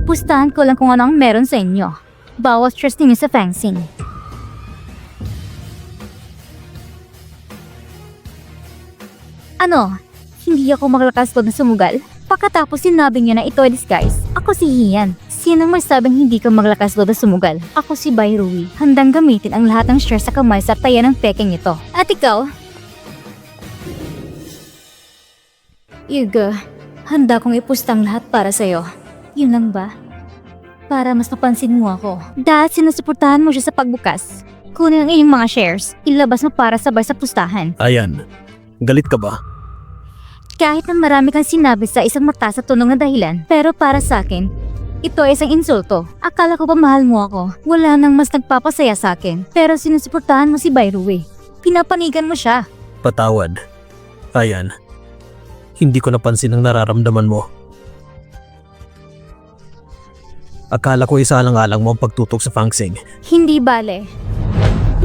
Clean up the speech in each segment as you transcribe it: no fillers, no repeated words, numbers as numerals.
Pustahan ko lang kung ano ang meron sa inyo. Bawat stress ninyo sa fencing. Ano? Hindi ako makalakas na sumugal? Pagkatapos sinabi niyo na ito ay disguise, ako si Hian. Sinong masabing hindi ka maglakas loob na sumugal? Ako si Bai Rui. Handang gamitin ang lahat ng stress sa kamay sa taya ng peking ito. At ikaw? Yuga, handa kong ipustang lahat para sa'yo. Yun lang ba? Para mas mapansin mo ako. Dahil sinusuportahan mo siya sa pagbukas. Kunin ang iyong mga shares. Ilabas mo para sabay sa pustahan. Ayan, galit ka ba? Kahit na marami kang sinabi sa isang mataas na tunog na dahilan, pero para sa akin, ito ay isang insulto. Akala ko ba mahal mo ako? Wala nang mas nagpapasaya sa akin. Pero sinusuportahan mo si Bai Rui. Pinapanigan mo siya. Patawad. Ayan, hindi ko napansin ang nararamdaman mo. Akala ko isaalang-alang mo ang pagtutok sa fencing. Hindi bale.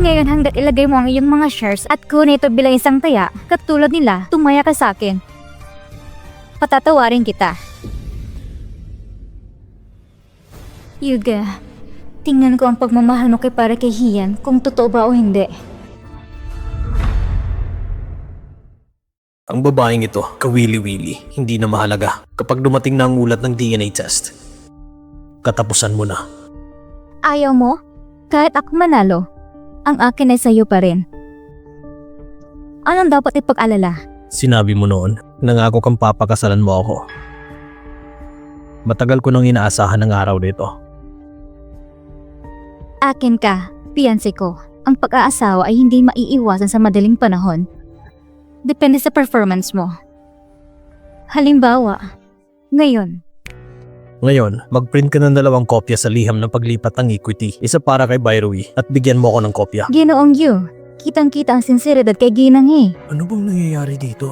Ngayon hanggat ilagay mo ang iyong mga shares at kunin ito bilang isang taya, katulad nila, tumaya ka sa akin. Patatawarin kita. Yuga, tingnan ko ang pagmamahal mo kay para kay Hian kung totoo ba o hindi. Ang babaeng ito, kawili-wili, hindi na mahalaga. Kapag dumating na ang ulat ng DNA test, katapusan mo na. Ayaw mo? Kahit ako manalo, ang akin ay sa'yo pa rin. Anong dapat ipag-alala? Sinabi mo noon, nangako kang papakasalan mo ako. Matagal ko nang inaasahan ang araw nito. Akin ka, fiancé ko. Ang pag-aasawa ay hindi maiiwasan sa madaling panahon. Depende sa performance mo. Halimbawa, ngayon, Ngayon, mag-print ka ng 2 kopya sa liham ng paglipat ng equity. Isa para kay Bai Rui at bigyan mo ako ng kopya. Ginoong Yu, kitang-kita ang sinseridad kay Ginang He. Ano bang nangyayari dito?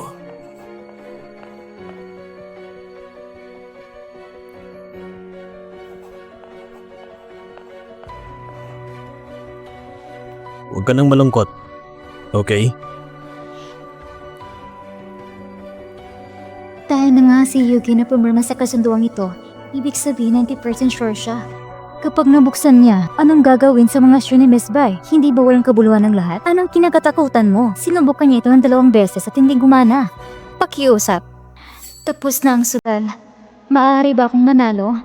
Huwag ka nang malungkot. Okay? Dahil na nga si Yuki na pumirma sa kasunduang ito, ibig sabihin 90% sure siya. Kapag nabuksan niya, anong gagawin sa mga shoe ni Miss Bai? Hindi ba walang kabuluhan ng lahat? Anong kinakatakutan mo? Sinubukan niya ito ng 2 beses at hindi gumana. Pakiusap. Tapos na ang sugal. Maaari ba akong manalo?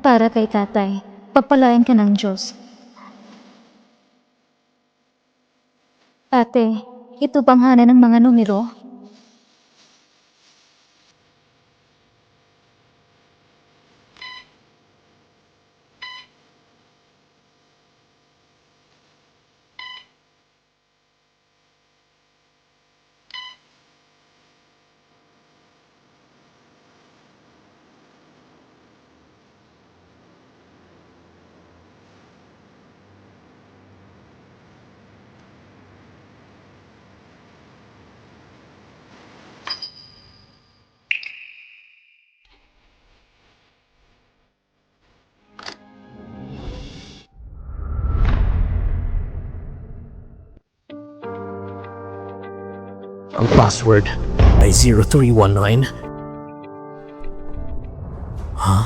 Para kay tatay, pagpalain ka ng Diyos. Ate, ito bang hana ng mga numero? Ang password ay 0319. Ha?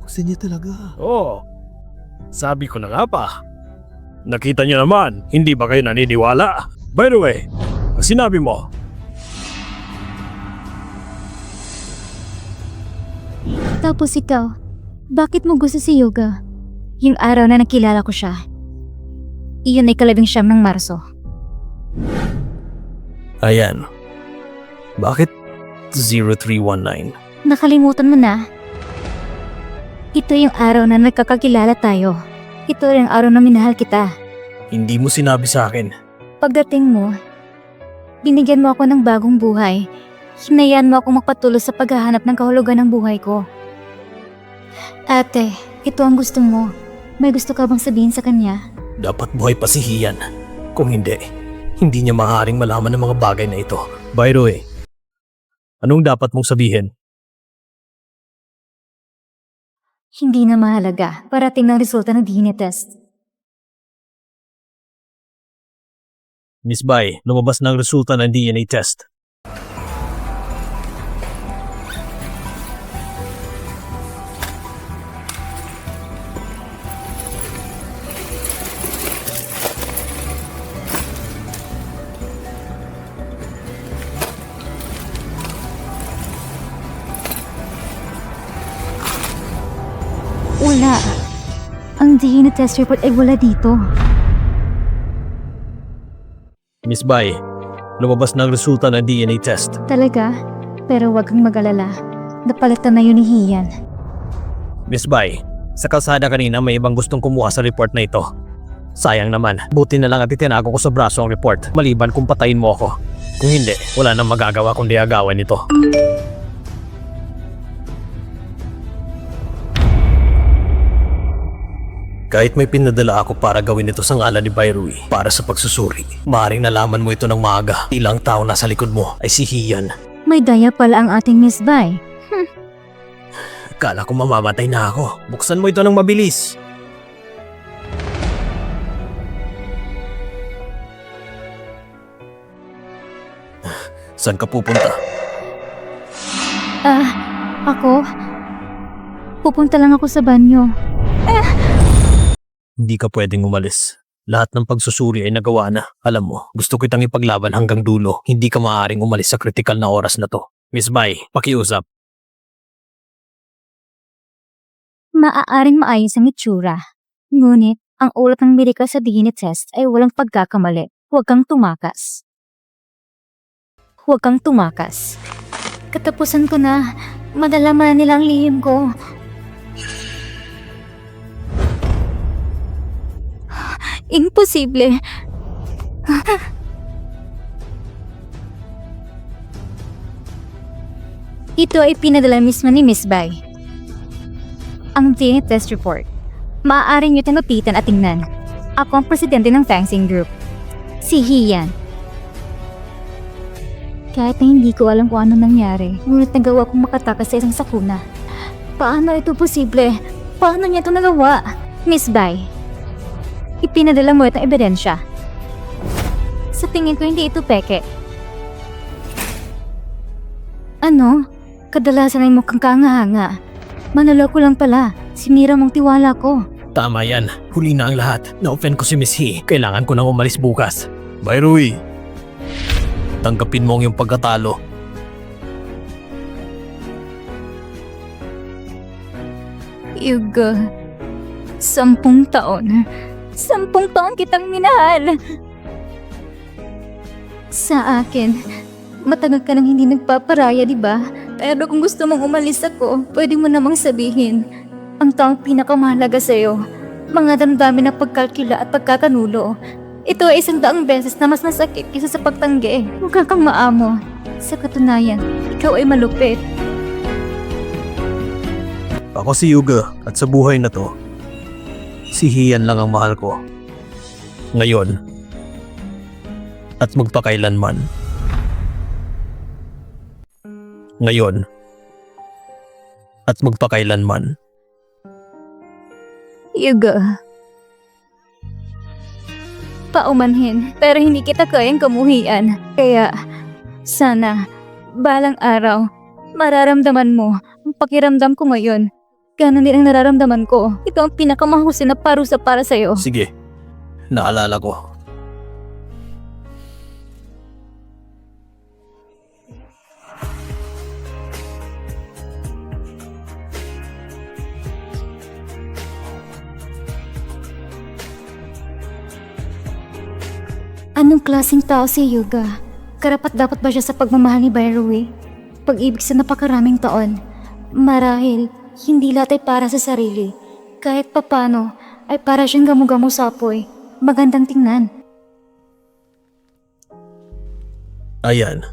Gusto niya talaga. Oo. Sabi ko na nga pa. Nakita niyo naman, hindi ba kayo naniniwala? By the way, ang sinabi mo, Tapos ikaw, bakit mo gusto si Yoga? Yung araw na nakilala ko siya. Iyon ay 19 ng Marso. Ayan. Bakit 0319? Nakalimutan mo na? Ito yung araw na nagkakakilala tayo. Ito rin ang araw na minahal kita. Hindi mo sinabi sa akin. Pagdating mo, binigyan mo ako ng bagong buhay. Hinayaan mo ako magpatuloy sa paghahanap ng kahulugan ng buhay ko. Ate, ito ang gusto mo. May gusto ka bang sabihin sa kanya? Dapat buhay pa si Hian. Kung hindi, hindi niya maaaring malaman ng mga bagay na ito. By the way, anong dapat mong sabihin? Hindi na mahalaga. Parating ng resulta ng DNA test. Miss Bai, lumabas na ang resulta ng DNA test. Wala. Ang DNA test report ay wala dito. Miss Bai, lumabas na ang resulta ng DNA test. Talaga? Pero wag kang mag-alala. Napalitan na yun ni Hian. Miss Bai, sa kalsada kanina may ibang gustong kumuha sa report na ito. Sayang naman, buti na lang at itinago ko sa braso ang report, maliban kung patayin mo ako. Kung hindi, wala nang magagawa kundi agawan ito. Kahit may pinadala ako para gawin ito sa ngalan ni Bairui para sa pagsusuri, maaaring nalaman mo ito ng maaga. Ilang tao nasa likod mo ay si Hian. May daya pala ang ating Miss Bai. Kala ko mamamatay na ako. Buksan mo ito ng mabilis. Saan ka pupunta? Ako? Pupunta lang ako sa banyo. Hindi ka pwedeng umalis. Lahat ng pagsusuri ay nagawa na. Alam mo, gusto kitang ipaglaban hanggang dulo. Hindi ka maaaring umalis sa kritikal na oras na to. Miss Bai, pakiusap. Maaaring maayos ang itsura. Ngunit, ang ulat ng medikal sa DNA test ay walang pagkakamali. Huwag kang tumakas. Huwag kang tumakas. Katapusan ko na. Madalaman nila ang lihim ko. Imposible. Ito ay pinadala mismo ni Miss Bai. Ang DNA test report. Maaaring nyo tinupitan at tingnan. Ako ang presidente ng Fangsing Group. Si Hian. Kahit na hindi ko alam kung ano nangyari, ngunit nagawa kong makatakas sa isang sakuna. Paano ito posible? Paano niya ito nagawa? Miss Bai, ipinadala mo itong ebidensya. Sa tingin ko hindi ito peke. Ano? Kadalasan ay mukhang kangahanga. Manaloko lang pala. Sinira mong tiwala ko. Tama yan. Huli na ang lahat. Na-offend ko si Miss He. Kailangan ko nang umalis bukas. Bairui, tanggapin mo ang iyong pagkatalo. Yuga, 10 taon. 10 taon kitang minahal. Sa akin, matagal ka nang hindi nagpaparaya, di ba? Pero kung gusto mong umalis ako, pwede mo namang sabihin. Ang taong pinakamahalaga sa'yo, mga damdamin ng pagkalkila at pagkakanulo. Ito ay 100 beses na mas masakit kaysa sa pagtanggi. Huwag kang maamo. Sa katunayan, ikaw ay malupit. Ako si Yuga at sa buhay na to, si Hian lang ang mahal ko. Ngayon at magpakailanman. Ngayon at magpakailanman. Yuga. Paumanhin, pero hindi kita kayang kamuhian. Kaya, sana, balang araw, mararamdaman mo ang pakiramdam ko ngayon. Ganon din ang nararamdaman ko. Ito ang pinakamahusay na parusa para sa'yo. Sige, naalala ko. Anong klaseng tao si Yuga? Karapat-dapat ba siya sa pagmamahal ni Bairui? Pag-ibig sa napakaraming taon. Marahil, hindi lahat ay para sa sarili. Kahit papano, ay para siyang gamo-gamo sa apoy. Magandang tingnan. Ayan.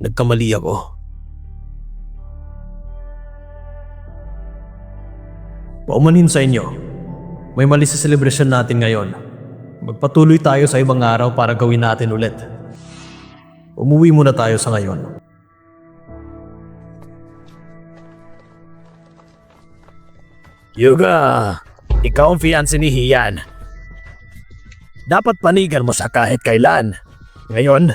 Nagkamali ako. Paumanhin sa inyo. May mali sa selebrasyon natin ngayon. Magpatuloy tayo sa ibang araw para gawin natin ulit. Umuwi muna tayo sa ngayon. Yuga, ikaw ang fiancé ni Hian. Dapat panigan mo sa kahit kailan. Ngayon,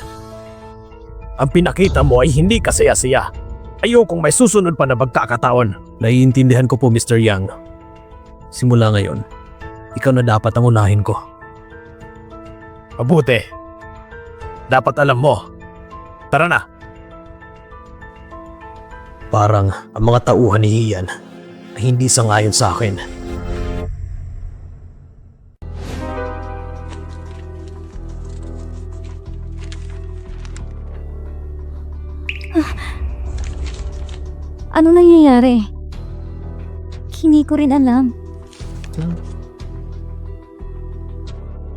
ang pinakita mo ay hindi kasaya-saya. Ayokong may susunod pa na pagkakataon. Naiintindihan ko po, Mr. Yang. Simula ngayon, ikaw na dapat ang unahin ko. Mabuti. Dapat alam mo. Tara na. Parang ang mga tauhan ni Hian ay hindi sangayon sa akin. Ano nangyayari? Hindi ko rin alam.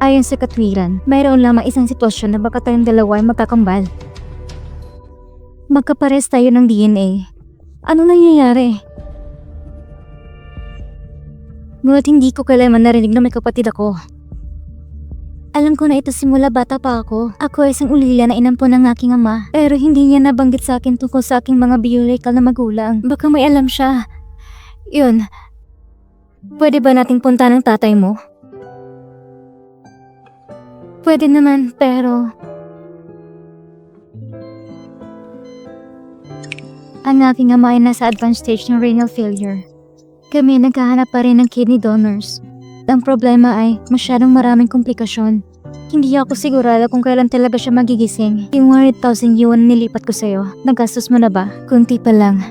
Ayon sa katwiran, mayroon lamang isang sitwasyon na baka tayong dalawa ay magkakambal. Magkapares tayo ng DNA. Ano nangyayari? Ngunit hindi ko kailanman narinig na may kapatid ako. Alam ko na ito simula bata pa ako. Ako ay isang ulila na inampon ng aking ama. Pero hindi niya nabanggit sa akin tungkol sa aking mga biological na magulang. Baka may alam siya. Yun. Pwede ba nating punta ng tatay mo? Pwede naman, pero... Ang aking ama ay nasa advanced stage ng renal failure. Kami naghahanap pa rin ng kidney donors. Ang problema ay masyadong maraming komplikasyon. Hindi ako sigurado kung kailan talaga siya magigising. Yung 100,000 yuan nilipat ko sa'yo, nagastos mo na ba? Kunti pa lang.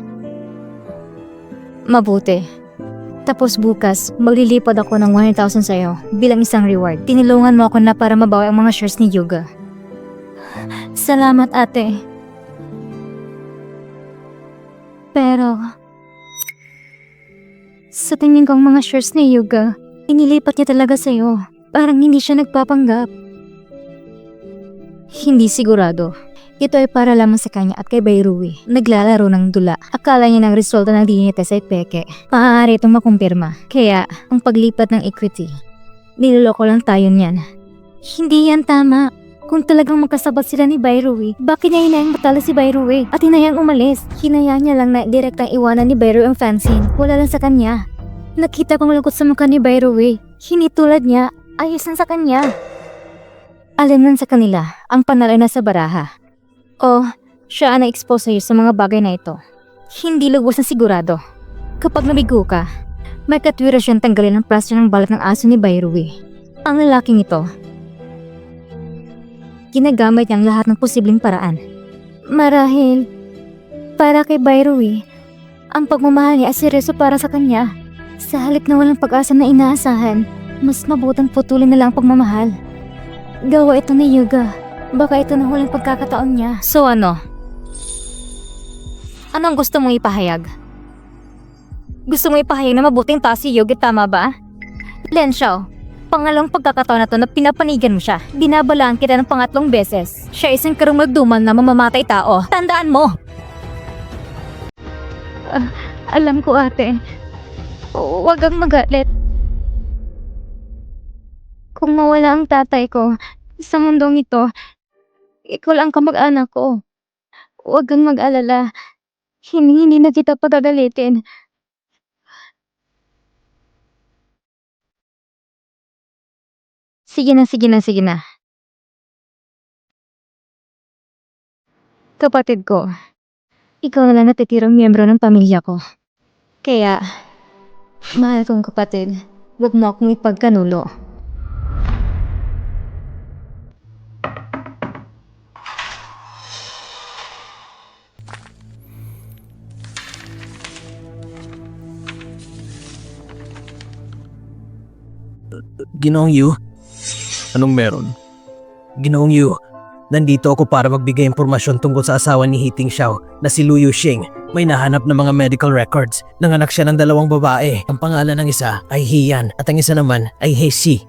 Mabuti. Tapos bukas, maglilipad ako ng 100,000 sa'yo bilang isang reward. Tinulungan mo ako na para mabawi ang mga shares ni Yuga. Salamat, ate. Pero... sa tingin kong mga shares ni Yuga, inilipat niya talaga sa'yo. Parang hindi siya nagpapanggap. Hindi sigurado. Ito ay para lamang sa kanya at kay Bayrui. Naglalaro ng dula. Akala niya ng resulta ng DNA test ay peke. Maaari itong makumpirma. Kaya, ang paglipat ng equity. Niloloko lang tayo niyan. Hindi yan tama. Kung talagang magkasabat sila ni Bayrui, bakit niya hinayang matalo si Bayrui at hinayang umalis? Hinayaan niya lang na direktang iwanan ni Bayrui ang fanzine. Wala lang sa kanya. Nakita kong lungkot sa mukha ni Bayrui. Hindi tulad niya, ayos lang sa kanya. Alam lang sa kanila, ang panalo na sa baraha. O, siya ang na-expose sa'yo sa mga bagay na ito. Hindi lubos na sigurado. Kapag nabigo ka, may katwira siyang tanggalin ang plaster ng balat ng aso ni Bayrui. Ang lalaking ito, ginagamit niya ang lahat ng posibleng paraan. Marahil, para kay Bayrui, ang pagmamahal niya ay seryoso para sa kanya. Sa halip na walang pag-asa na inaasahan, mas mabutang putulin na lang ang pagmamahal. Gawa ito ni Yuga. Baka ito na huling pagkakataon niya. So ano? Anong gusto mong ipahayag? Gusto mong ipahayag na mabuting tao si Yuga, tama ba? Len Xiao, pangalawang pagkakataon na to na pinapanigan mo siya. Binabalaan kita ng pangatlong beses. Siya isang karumagduman na mamamatay tao. Tandaan mo! Alam ko, ate. Huwag kang magalit. Kung mawala ang tatay ko sa mundong ito, ikaw lang kamag-anak ko. Huwag kang mag-alala. Hindi na kita pagagalitin. Sige na. Kapatid ko, ikaw na lang natitirang miyembro ng pamilya ko. Kaya, mahal kong kapatid, huwag mo akong ipagkanulo. Ginoong Yu? Anong meron? Ginoong Yu, nandito ako para magbigay impormasyon tungkol sa asawa ni Hiting Xiao na si Lu Yuxing. May nahanap na mga medical records. Nanganak siya ng 2 babae. Ang pangalan ng isa ay Hiyan at ang isa naman ay Heishi.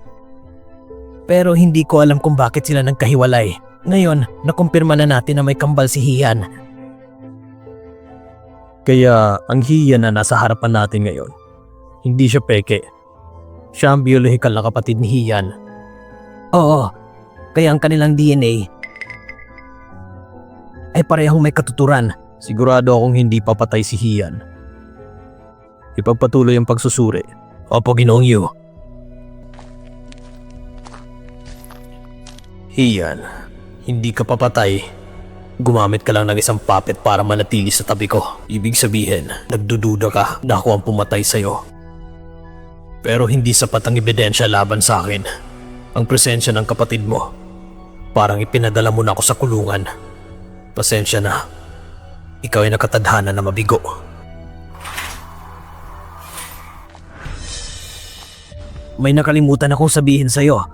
Pero hindi ko alam kung bakit sila nagkahiwalay. Ngayon, nakumpirma na natin na may kambal si Hiyan. Kaya ang Hiyan na nasa harapan natin ngayon, hindi siya peke. Siya ang biological na kapatid ni Hiyan. Oo, kaya ang kanilang DNA ay parehong may katuturan. Sigurado akong hindi papatay si Hiyan. Ipagpatuloy ang pagsusuri. Opo, Ginoong Yu. Hiyan, hindi ka papatay. Gumamit ka lang ng isang puppet para manatili sa tabi ko. Ibig sabihin, nagdududa ka na ako ang pumatay sa'yo. Pero hindi sapat ang ebidensya laban sa akin. Ang presensya ng kapatid mo. Parang ipinadala mo na ako sa kulungan. Pasensya na. Ikaw ay nakatadhana na mabigo. may nakalimutan akong sabihin sa'yo.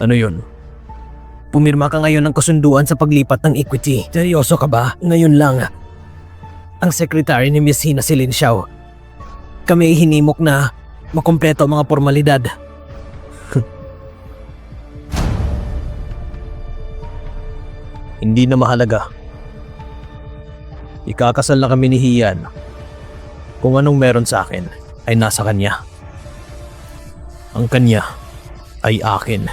Ano yun? Pumirma ka ngayon ng kasunduan sa paglipat ng equity. Seryoso ka ba? Ngayon lang. Ang sekretary ni Miss Hina si Lin Xiao. Kami ay hinimok na makumpleto ang mga formalidad. Hindi na mahalaga. Ikakasal na kami ni Hian. Kung anong meron sa akin ay nasa kanya. Ang kanya ay akin.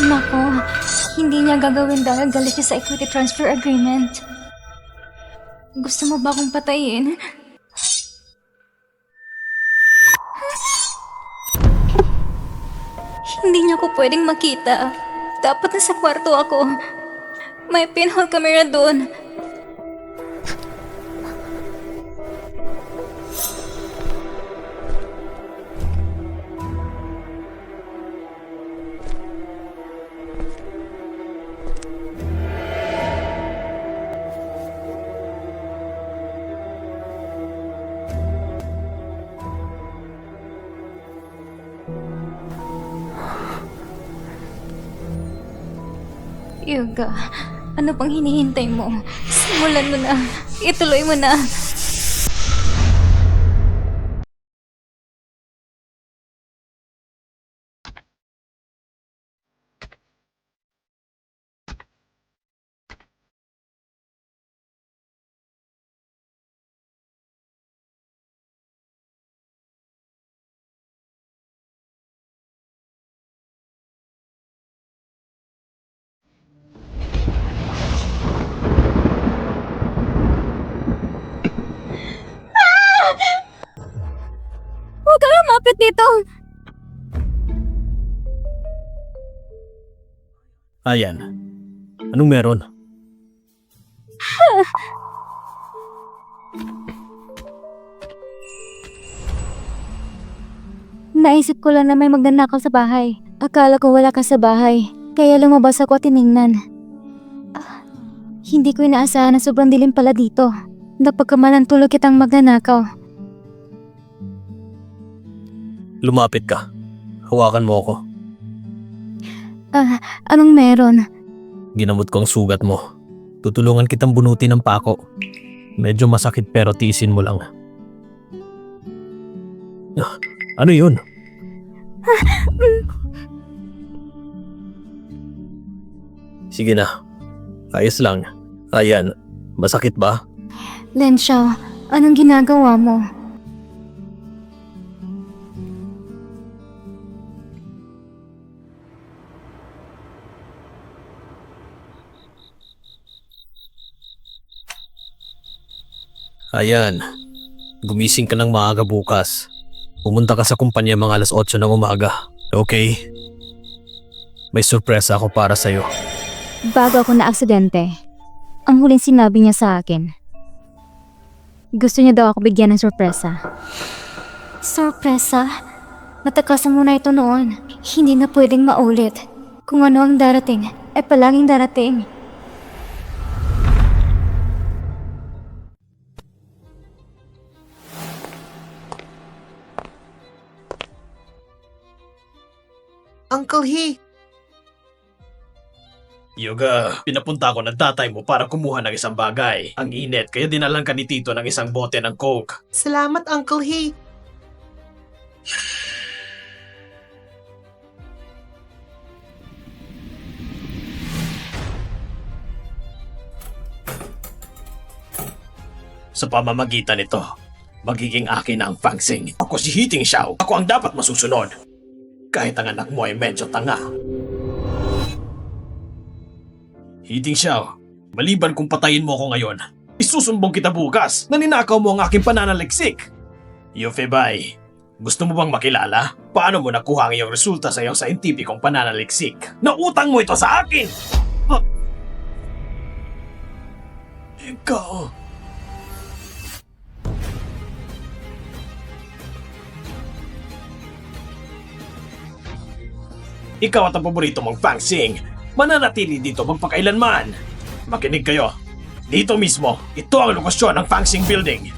Nako, hindi niya gagawin dahil galit siya sa equity transfer agreement. Gusto mo ba akong patayin? Hindi niya ko pwedeng makita. Dapat nasa kwarto ako. May pinhole camera doon. Yuga, ano pang hinihintay mo? Simulan mo na. Ituloy mo na. Huwag kang lumapit dito! Ayan. Anong meron? Naisip ko lang na may magnanakaw sa bahay. Akala ko wala ka sa bahay. Kaya lumabas ako at tiningnan. Hindi ko inaasahan na sobrang dilim pala dito. Napagkamalan tulog kitang magnanakaw. Lumapit ka. Hawakan mo ako. Anong meron? Ginamot ko ang sugat mo. Tutulungan kitang bunutin ng pako. Medyo masakit pero tiisin mo lang. Ano yun? Sige na. Ayos lang. Ayan. Masakit ba? Lin Xiao, anong ginagawa mo? Ayan. Gumising ka ng maaga bukas. Pumunta ka sa kumpanya mga 8:00 ng umaga. Okay? May sorpresa ako para sa'yo. Bago ako na-aksidente, ang huling sinabi niya sa akin. Gusto niya daw ako bigyan ng sorpresa. Sorpresa? Natakasan mo na ito noon. Hindi na pwedeng maulit. Kung ano ang darating, ay palaging darating. Uncle He, Yuga, pinapunta ko ng tatay mo para kumuha ng isang bagay. Ang init, kaya dinalan ka ni Tito ng isang bote ng Coke. salamat Uncle He. Sa pamamagitan nito, magiging akin ang Fangsing. Ako si Hiting Xiao. Ako ang dapat masusunod. Kahit ang anak mo ay medyo tanga. Hiting Xiao, maliban kung patayin mo ako ngayon, isusumbong kita bukas na ninakaw mo ang aking pananaliksik. Yufei Bai, gusto mo bang makilala? Paano mo nakuha ang iyong resulta sa iyong saintipikong pananaliksik? Nautang mo ito sa akin! Ha? Ikaw... Ikaw at ang paborito mong Fang Xing. Mananatili dito magpakailanman. Makinig kayo. Dito mismo, ito ang lokasyon ng Fang Xing Building.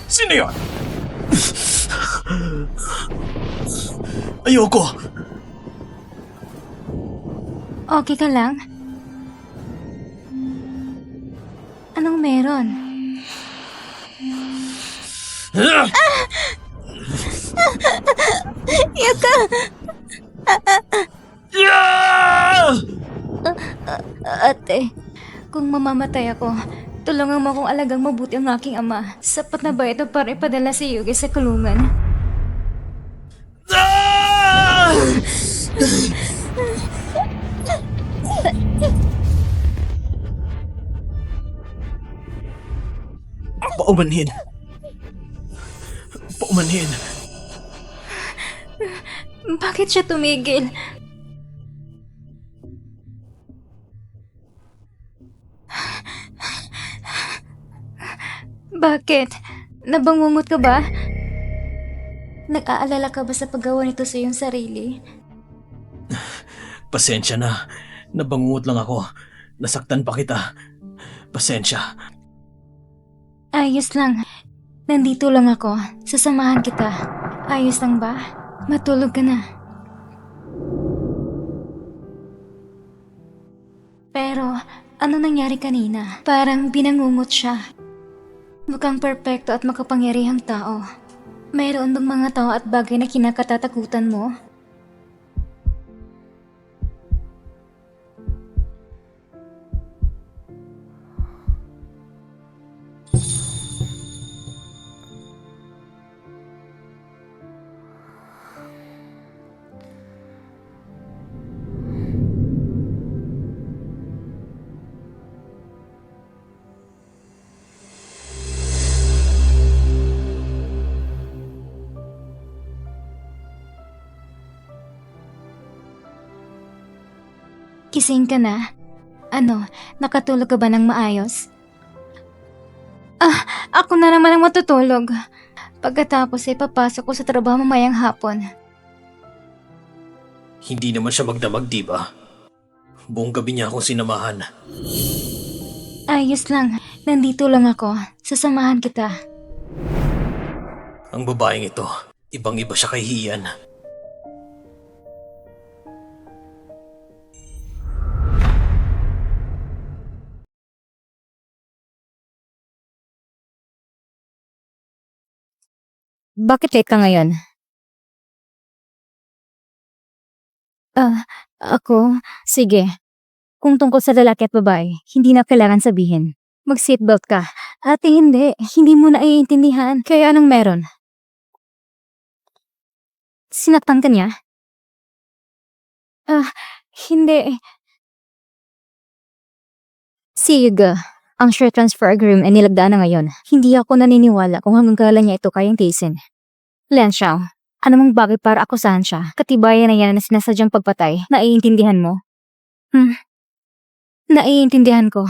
Sino yun? Ayoko. Okay ka lang? Anong meron? Yuka! Ate, kung mamamatay ako, tulungan mo akong alagang mabuti ang aking ama. Sapat na ba ito para ipadala si Yugi sa kulungan? Paumanhin. Paumanhin. Bakit siya tumigil? Bakit? Nabangungot ka ba? Nag-aalala ka ba sa paggawa nito sa iyong sarili? Pasensya na. Nabangungot lang ako. Nasaktan pa kita. Pasensya. Ayos lang. Nandito lang ako. Sasamahan kita. Ayos lang ba? Matulog ka na. Pero, ano nangyari kanina? Parang binangungot siya. Mukhang perpekto at makapangyarihang tao. Mayroon bang mga tao at bagay na kinakatatakutan mo? Kising ka na? Ano, nakatulog ka ba ng maayos? Ako na naman ang matutulog. Pagkatapos ay papasok ko sa trabaho mamayang hapon. Hindi naman siya magdamag, di ba? Buong gabi niya akong sinamahan. Ayos lang, nandito lang ako. Sasamahan kita. Ang babaeng ito, ibang-iba siya kay Hian. Bakit late ka ngayon? Ako? Sige. Kung tungkol sa lalaki at babae, hindi na kailangan sabihin. Mag-seatbelt ka. Ate, hindi. Hindi mo na iintindihan. Kaya anong meron? Sinaktan ka niya? Hindi. Si Yuga, ang share transfer agreement ay nilagdaan na ngayon. Hindi ako naniniwala kung hanggang kailan niya ito kayang tiisin. Lian Xiao, ano mong bagay para akusahan siya? Katibayan na yan na sinasadyang pagpatay. Naiintindihan mo? Naiintindihan ko.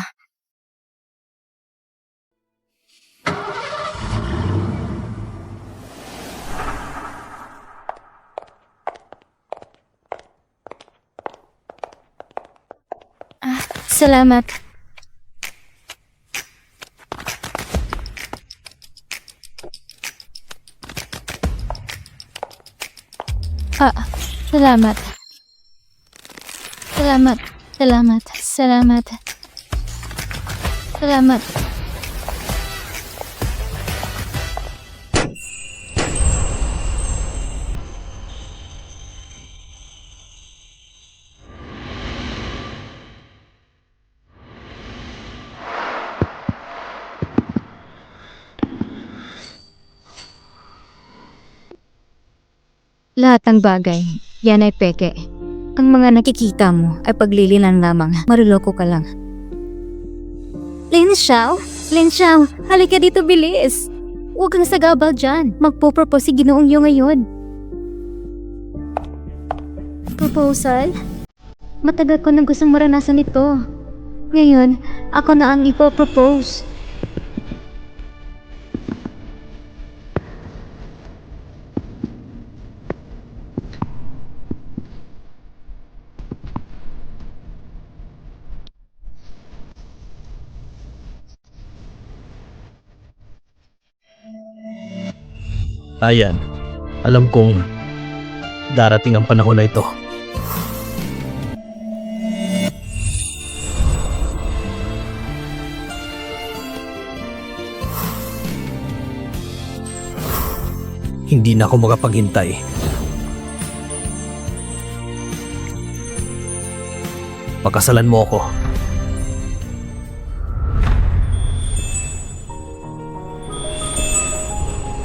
Salamat. Salamat. Salamat. Salamat. Salamat. Salamat. Lahat ng bagay, yan ay peke. Ang mga nakikita mo ay paglililan lamang, maruloko ka lang. Lin Xiao? Lensyang, halika dito bilis. Huwag kang sagabal dyan. Magpo-propose si Ginoong Yu ngayon. Proposal? Matagal ko nang gustong maranasan ito. Ngayon, ako na ang ipopropose. Ayan, alam kong darating ang panahon na ito. Hindi na ako makapaghintay. Pakasalan mo ako.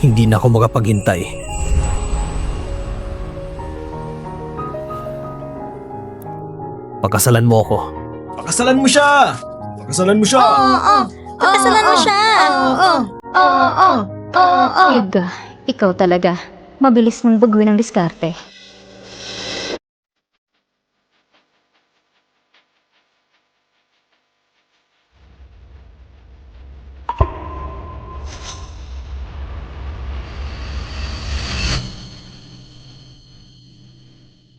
Hindi na ako makapaghintay. Pakasalan mo ako. Pakasalan mo siya! Pakasalan mo siya! Pakasalan mo siya! Yuga, ikaw talaga. Mabilis mong baguhin ang diskarte.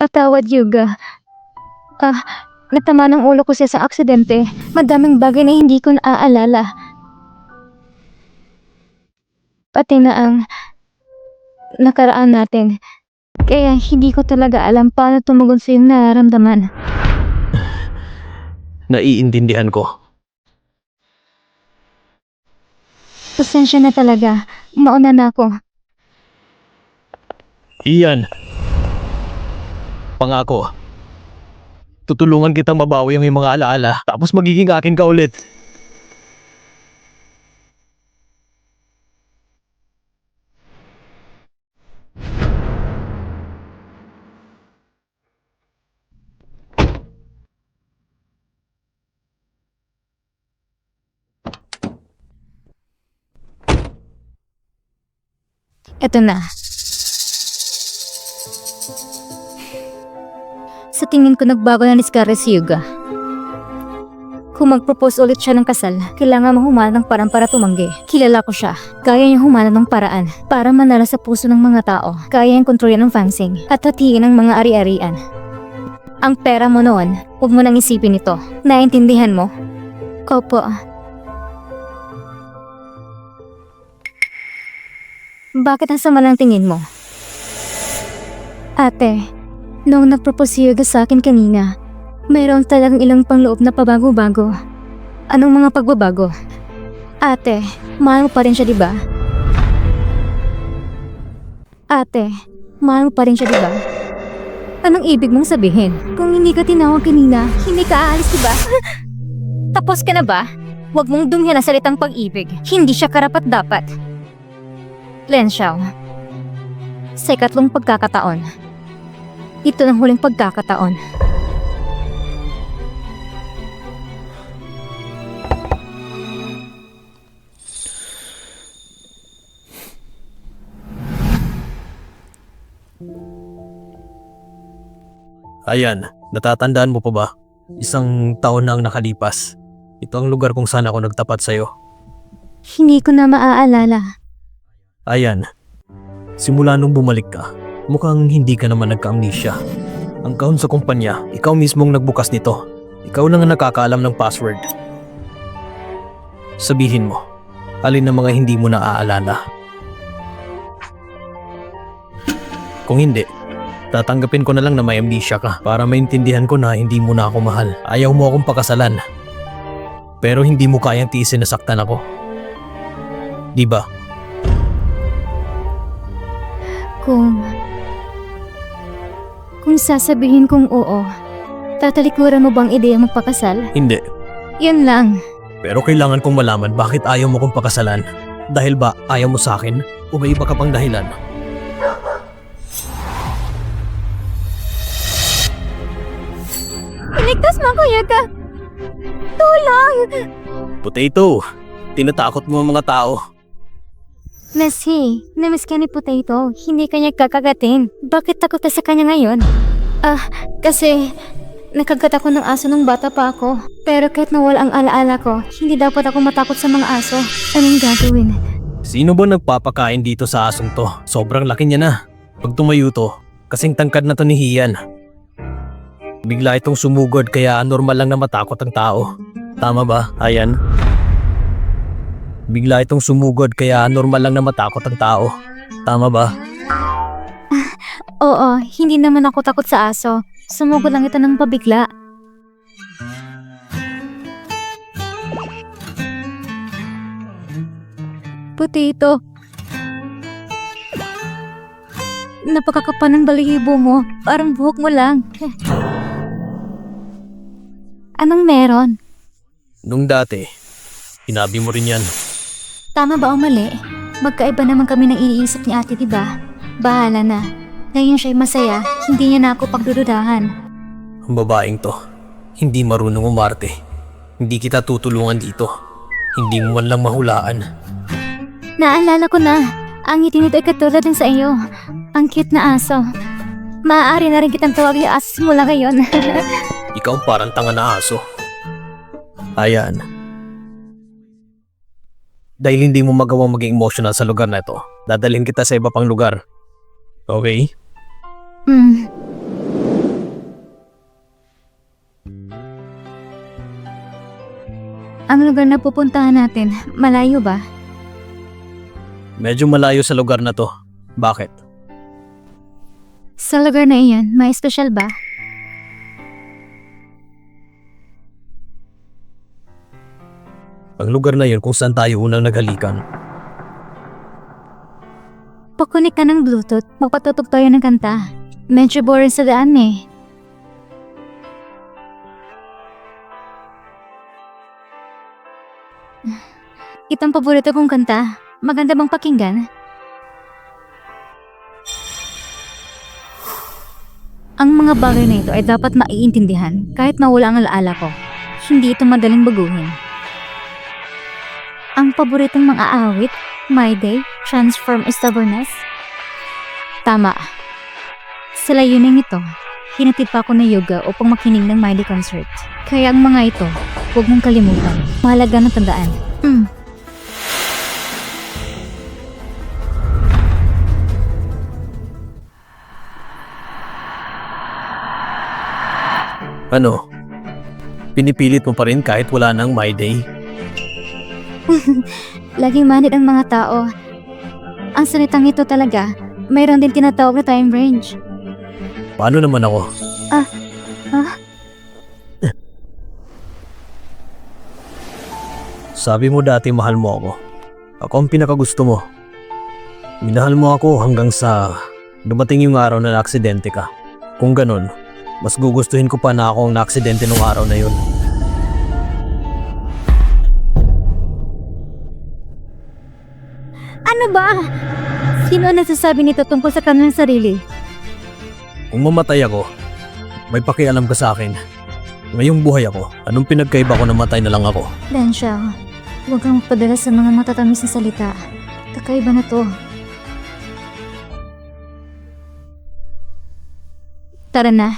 Patawad, Yuga. Natama ng ulo ko siya sa aksidente. Madaming bagay na hindi ko naaalala. Pati na ang nakaraan natin. Kaya hindi ko talaga alam paano tumugon sa yung nararamdaman. Naiintindihan ko. Pasensya na talaga. Mauna na ako. Iyan. Pangako. Tutulungan kitang mabawi ang iyong mga alaala, tapos magiging akin ka ulit. Eto na. Sa tingin ko nagbago na ni Scarlett si Yuga. Kung mag-propose ulit siya ng kasal, kailangan mo humana ng parang para tumanggi. Kilala ko siya. Kaya niyang humana ng paraan para manala sa puso ng mga tao. Kaya niyang kontrolin ng fangsing at hatiin ang mga ari-arian. Ang pera mo noon, huwag mo nang isipin ito. Naintindihan mo? Opo. Bakit ang sama ng tingin mo? Ate, noong nag-propose si Yuga sa akin kanina, mayroon talagang ilang pangloob na pabago-bago. Anong mga pagbabago? Ate, mahal mo pa rin siya, diba? Ate, mahal mo pa rin siya, diba? Anong ibig mong sabihin? Kung hindi ka tinawag kanina, hindi ka aalis, diba? Tapos ka na ba? Huwag mong dumyan ang salitang pag-ibig. Hindi siya karapat-dapat. Len Xiao, sa ikatlong pagkakataon, ito ng huling pagkakataon. Ayan, natatandaan mo pa ba? Isang taon na ang nakalipas. Ito ang lugar kung saan ako nagtapat sa'yo. Hindi ko na maaalala. Ayan, simula nung bumalik ka, mukhang hindi ka naman nagka-amnesia. Ang kahon sa kumpanya, ikaw mismong nagbukas nito. Ikaw lang ang nakakaalam ng password. Sabihin mo, alin ang mga hindi mo naaalala? Kung hindi, tatanggapin ko na lang na may amnesia ka para maintindihan ko na hindi mo na ako mahal. Ayaw mo akong pakasalan. Pero hindi mo kayang tiisin na saktan ako. Diba? Kung sasabihin kong oo, tatalikuran mo bang ideya magpakasal? Hindi. Yan lang. Pero kailangan kong malaman bakit ayaw mo kong pakasalan. Dahil ba ayaw mo sa akin o may iba ka pang dahilan? Iligtas mo ako, Yuga! Tulong! Potato, Tinatakot mo ang mga tao. Messi, namiss ka ni Potato. Hindi kanya kakagatin. Bakit takot ka sa kanya ngayon? Kasi nakagat ako ng aso nung bata pa ako. Pero kahit nawala ang alaala ko, hindi dapat ako matakot sa mga aso. Anong gagawin? Sino ba nagpapakain dito sa asong to? Sobrang laki niya na. Pag tumayo to, kasing tangkad na to ni Hian. Bigla itong sumugod kaya normal lang na matakot ang tao. Tama ba, Ayan? Bigla itong sumugod kaya normal lang na matakot ang tao. Tama ba? Oo, hindi naman ako takot sa aso. Sumugod lang ito ng pabigla. Potato. Napakakapal ng balahibo mo. Parang buhok mo lang. Anong meron? Nung dati, sinabi mo rin yan. Tama ba o mali? Magkaiba naman kami ng iniisip ni ate, diba? Bahala na. Ngayon siya'y masaya, hindi niya na ako pagdududahan. Ang babaeng to, hindi marunong umarte. Hindi kita tutulungan dito. Hindi mo man lang mahulaan. Naalala ko na, ang ngiti nito ay katulad din sa iyo. Ang cute na aso. Maaari na rin kitang tawagin aso simula ngayon. Ikaw parang tanga na aso. Ayan. Dahil hindi mo magawang maging emotional sa lugar na ito, dadalhin kita sa iba pang lugar. Okay? Ang lugar na pupuntahan natin, malayo ba? Medyo malayo sa lugar na to. Bakit? Sa lugar na iyon, may espesyal ba? Ang lugar na yun kung saan tayo unang naghalikan. Pakunik ka ng Bluetooth, magpatutog tayo ng kanta. Medyo boring sa daan eh. Itong paborito kong kanta. Maganda bang pakinggan? Ang mga bagay na ito ay dapat maiintindihan kahit mawala ang alaala ko. Hindi ito madaling baguhin. Ang paboritong mga awit, My Day, Transform Stubbornness. Tama. Sa layuning ito, hinatid pa ako na yoga upang makinig ng My Day concert. Kaya ang mga ito, huwag mong kalimutan. Mahalaga na tandaan. Ano? Pinipilit mo pa rin kahit wala nang My Day? Laging manid ang mga tao. Ang salitang ito talaga, mayroon din tinatawag na time range. Paano naman ako? Sabi mo dati mahal mo ako. Ako ang pinakagusto mo. Minahal mo ako hanggang sa dumating yung araw na naaksidente ka. Kung ganun, mas gugustuhin ko pa na ako ang naaksidente nung araw na yun. Ano ba? Sino ang nagsasabi nito tungkol sa kanilang sarili? Kung mamatay ako, may pakialam ka sa akin. Ngayong buhay ako, anong pinagkaiba ko na matay na lang ako? Densha, huwag kang magpadala sa mga matatamis na salita. Kakaiba na to. Tara na.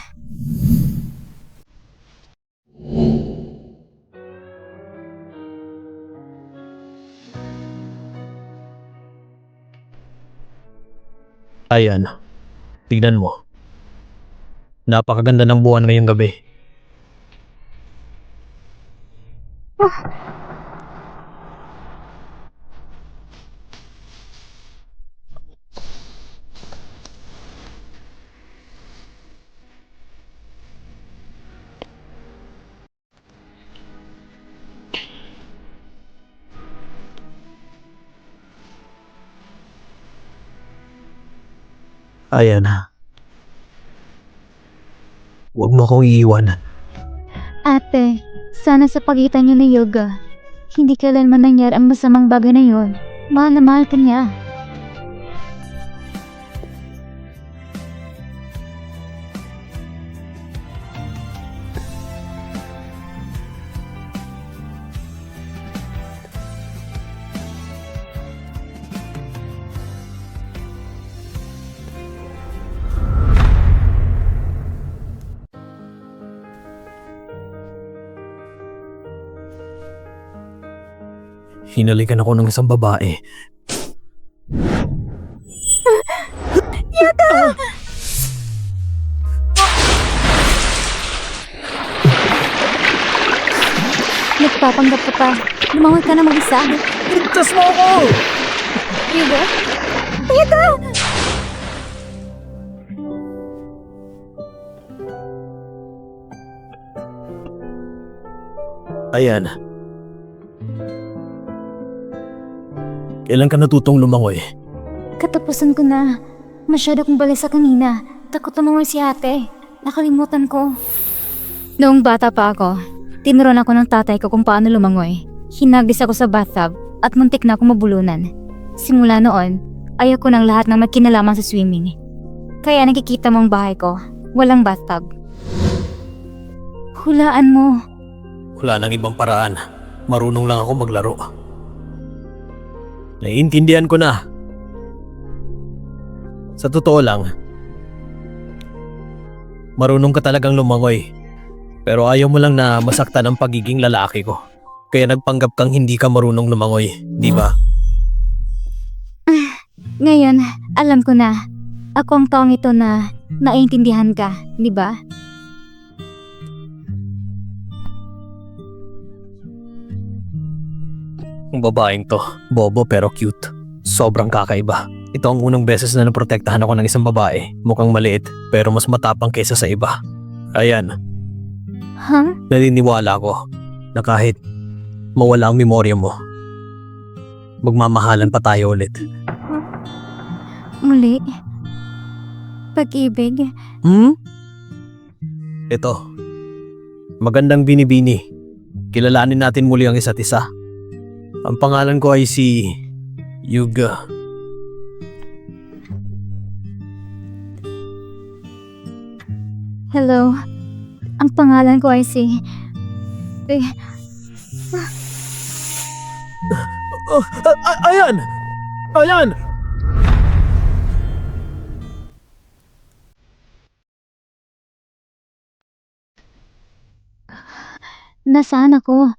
Ayan, tignan mo. Napakaganda ng buwan ngayong gabi. Ayan. Huwag mo akong iiwan. Ate, sana sa pagitan niyo ni Yoga, hindi kailanman nangyari ang masamang bagay na yon. Mahal na mahal ka niya. Hinalikan ako ng isang babae. Nagpapanggap ka pa. Lumangoy ka na mag-isa. Ligtas mo ako! Yuga? Yuga! Ayan. Kailan ka natutong lumangoy? Katapusan ko na. Masyado kong balisa kanina. Takot lumangoy si ate. Nakalimutan ko. Noong bata pa ako, tinuruan ako ng tatay ko kung paano lumangoy. Hinagis ako sa bathtub at muntik na akong mabulunan. Simula noon, ayaw ko ng lahat ng magkinalaman sa swimming. Kaya nakikita mo ang bahay ko, walang bathtub. Hulaan mo. Wala nang ibang paraan. Marunong lang ako maglaro. Naiintindihan ko na. Sa totoo lang, marunong ka talagang lumangoy. Pero ayaw mo lang na masaktan ang pagiging lalaki ko. Kaya nagpanggap kang hindi ka marunong lumangoy, di ba? Ngayon, alam ko na. Ako ang taong ito na naiintindihan ka, di ba? Ang babaeng to, bobo pero cute. Sobrang kakaiba. Ito ang unang beses na naprotektahan ako ng isang babae. Mukhang maliit, pero mas matapang kaysa sa iba. Ayan, Huh? naniniwala ko na kahit mawala ang memorya mo, magmamahalan pa tayo ulit. Muli? Pag-ibig? Ito, magandang binibini. Kilalanin natin muli ang isa't isa. Ang pangalan ko ay si Yuga. Hello. Ang pangalan ko ay si... Ayan! Ayan! Nasaan ako?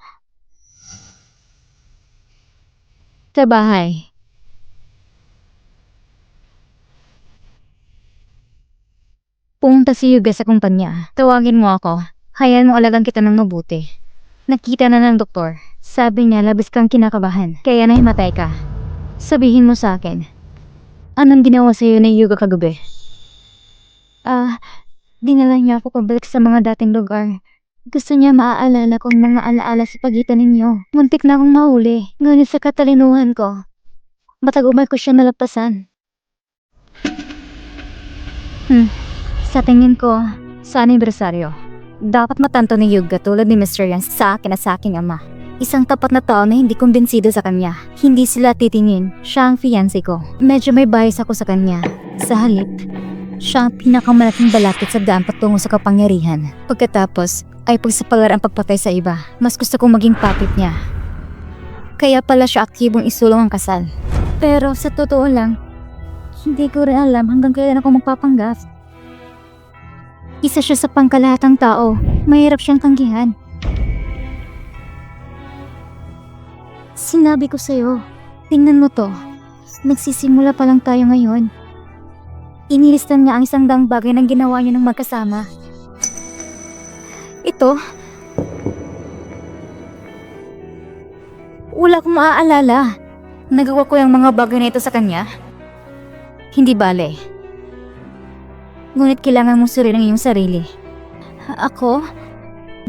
Sa bahay. Pumunta si Yuga sa kumpanya. Tawagin mo ako. Hayaan mo alagang kita ng mabuti. Nakita na ng doktor. Sabi niya labis kang kinakabahan. Kaya nahimatay ka. Sabihin mo sa akin. Anong ginawa sa'yo ni Yuga kagabi? Dinala niya ako pabalik sa mga dating lugar. Gusto niya maaalala ko ang mga alaala sa pagitan ninyo. Muntik na akong mahuli. Ngunit sa katalinuhan ko, matagumay ko siya nalapasan. Sa tingin ko, sa anibersaryo, dapat matanto ni Yuga tulad ni Mr. Yan sa akin at sa aking ama. Isang tapat na tao na hindi kumbinsido sa kanya. Hindi sila titingin, siya ang fiancé ko. Medyo may bias ako sa kanya. Sa halip, siya ang pinakamalaking balakid sa daan patungo sa kapangyarihan. Pagkatapos, ay pagsapalar ang pagpatay sa iba. Mas gusto kong maging puppet niya. Kaya pala siya aktibong isulong ang kasal. Pero sa totoo lang, hindi ko rin alam hanggang kailan ako magpapanggap. Isa siya sa pangkalahatang tao. Mahirap siyang tanggihan. Sinabi ko sa'yo, tingnan mo to. Nagsisimula pa lang tayo ngayon. Inilistan niya ang isang daang bagay na ginawa niyo ng magkasama. Ito? Wala akong maaalala. Nagawa ko yung mga bagay na ito sa kanya. Hindi bale. Ngunit kailangan mong suriin ang iyong sarili. Ako?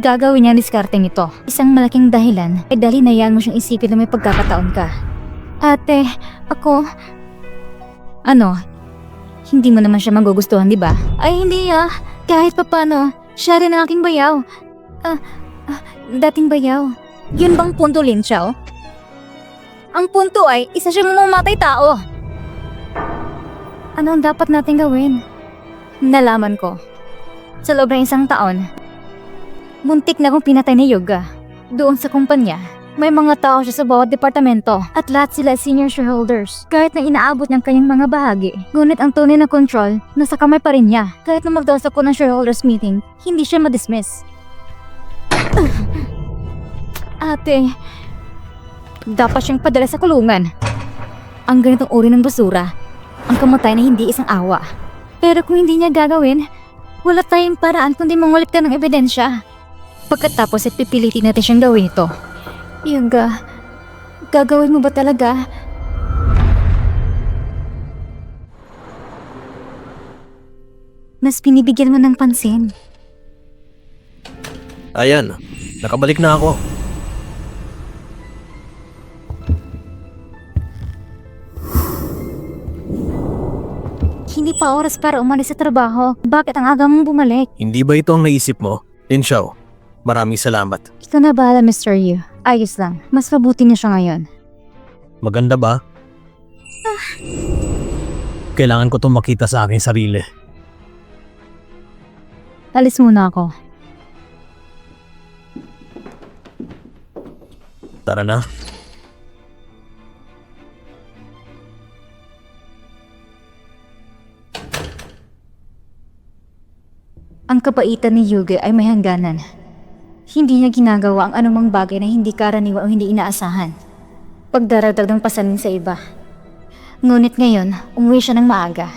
Gagawin niya ang diskarteng ito. Isang malaking dahilan ay dahil nayaan mo siyang isipin na may pagkakataon ka. Ate, ako... Ano? Hindi mo naman siya magugustuhan, di ba? Ay, hindi Kahit papano, siya rin ang aking bayaw. Dating bayaw. Yun bang punto, Lin Xiao? Ang punto ay, isa siyang mamamatay tao. Ano ang dapat natin gawin? Nalaman ko. Sa loob ng isang taon, muntik na akong pinatay ni Yuga. Doon sa kumpanya, may mga tao siya sa bawat departamento at lahat sila senior shareholders. Kahit na inaabot ng kanyang mga bahagi, ngunit ang tunay na control nasa kamay pa rin niya. Kahit na magdaos ako ng shareholders meeting, hindi siya madismiss. Ate, Dapat siyang padala sa kulungan. Ang ganitong uri ng basura, ang kamatay na hindi isang awa. Pero kung hindi niya gagawin, wala tayong paraan kundi mangulit ka ng ebidensya. Pagkatapos at pipilitin natin siyang gawin ito. Yuga, gagawin mo ba talaga? Mas pinibigyan mo ng pansin. Ayan, nakabalik na ako. Hindi pa oras para umalis sa trabaho. Bakit ang aga mong bumalik? Hindi ba ito ang naisip mo? Lin Xiao, maraming salamat. Ikaw na bahala, Mr. Yu. Ayos lang. Mas mabuti na siya ngayon. Maganda ba? Kailangan ko itong makita sa aking sarili. Alis muna ako. Tara na. Ang kabaitan ni Yuga ay may hangganan. Hindi niya ginagawa ang anumang bagay na hindi karaniwan o hindi inaasahan. Pagdaragdag ng pasanin sa iba. Ngunit ngayon, umuwi siya ng maaga.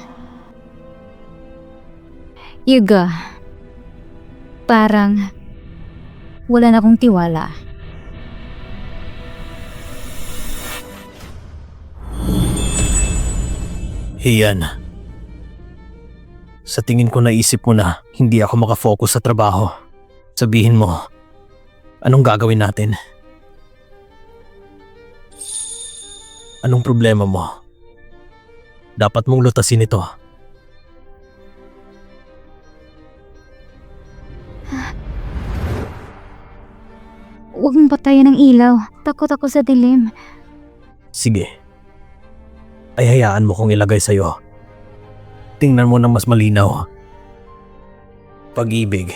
Yuga, parang wala na akong tiwala. Hiyan. Sa tingin ko naisip mo na hindi ako makafocus sa trabaho. Sabihin mo, anong gagawin natin? Anong problema mo? Dapat mong lutasin ito. Huwag mong patayin ng ilaw. Takot ako sa dilim. Sige. Ay hayaan mo kong ilagay sa'yo. Tingnan mo ng mas malinaw. Pag-ibig.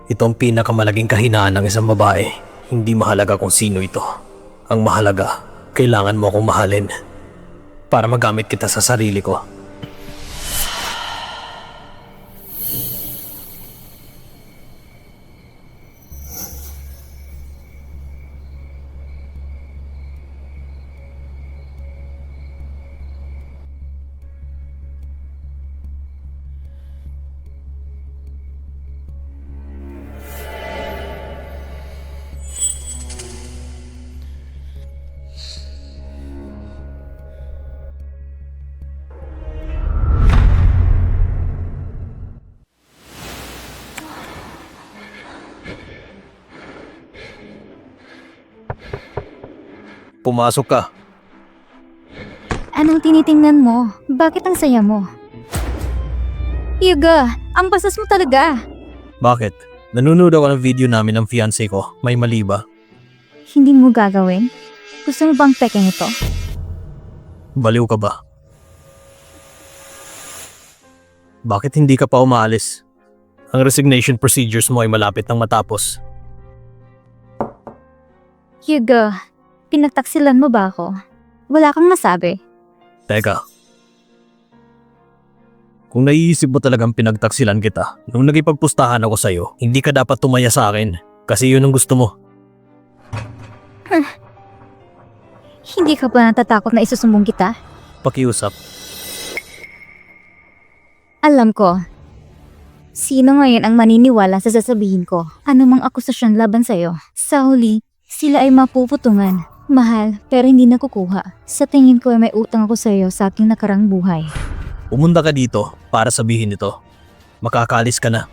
Ito ang pinakamalaking kahinaan ng isang babae. Hindi mahalaga kung sino ito. Ang mahalaga, kailangan mo akong mahalin. Para magamit kita sa sarili ko. Pumasok ka. Anong tinitingnan mo? Bakit ang saya mo? Yuga, ang bastos mo talaga. Bakit? Nanonood ako ng video namin ng fiancé ko. May mali ba? Hindi mo gagawin? Gusto mo bang peking ito? Baliw ka ba? Bakit hindi ka pa umaalis? Ang resignation procedures mo ay malapit nang matapos. Yuga, pinagtaksilan mo ba ako? Wala kang nasabi. Teka. Kung naiisip mo talagang pinagtaksilan kita, nung nagipagpustahan ako sa'yo, hindi ka dapat tumaya sa akin. Kasi yun ang gusto mo. Hindi ka ba natatakot na isusumbong kita? Pakiusap. Alam ko. Sino ngayon ang maniniwala sa sasabihin ko? Anumang akusasyon laban sa'yo? Sa huli, sila ay mapuputungan. Mahal, pero hindi nakukuha. Sa tingin ko ay may utang ako sa'yo sa aking nakarang buhay. Pumunta ka dito para sabihin ito. Makakaalis ka na.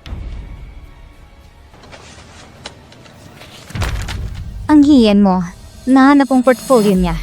Ang hiyan mo, nahanap ang portfolio niya.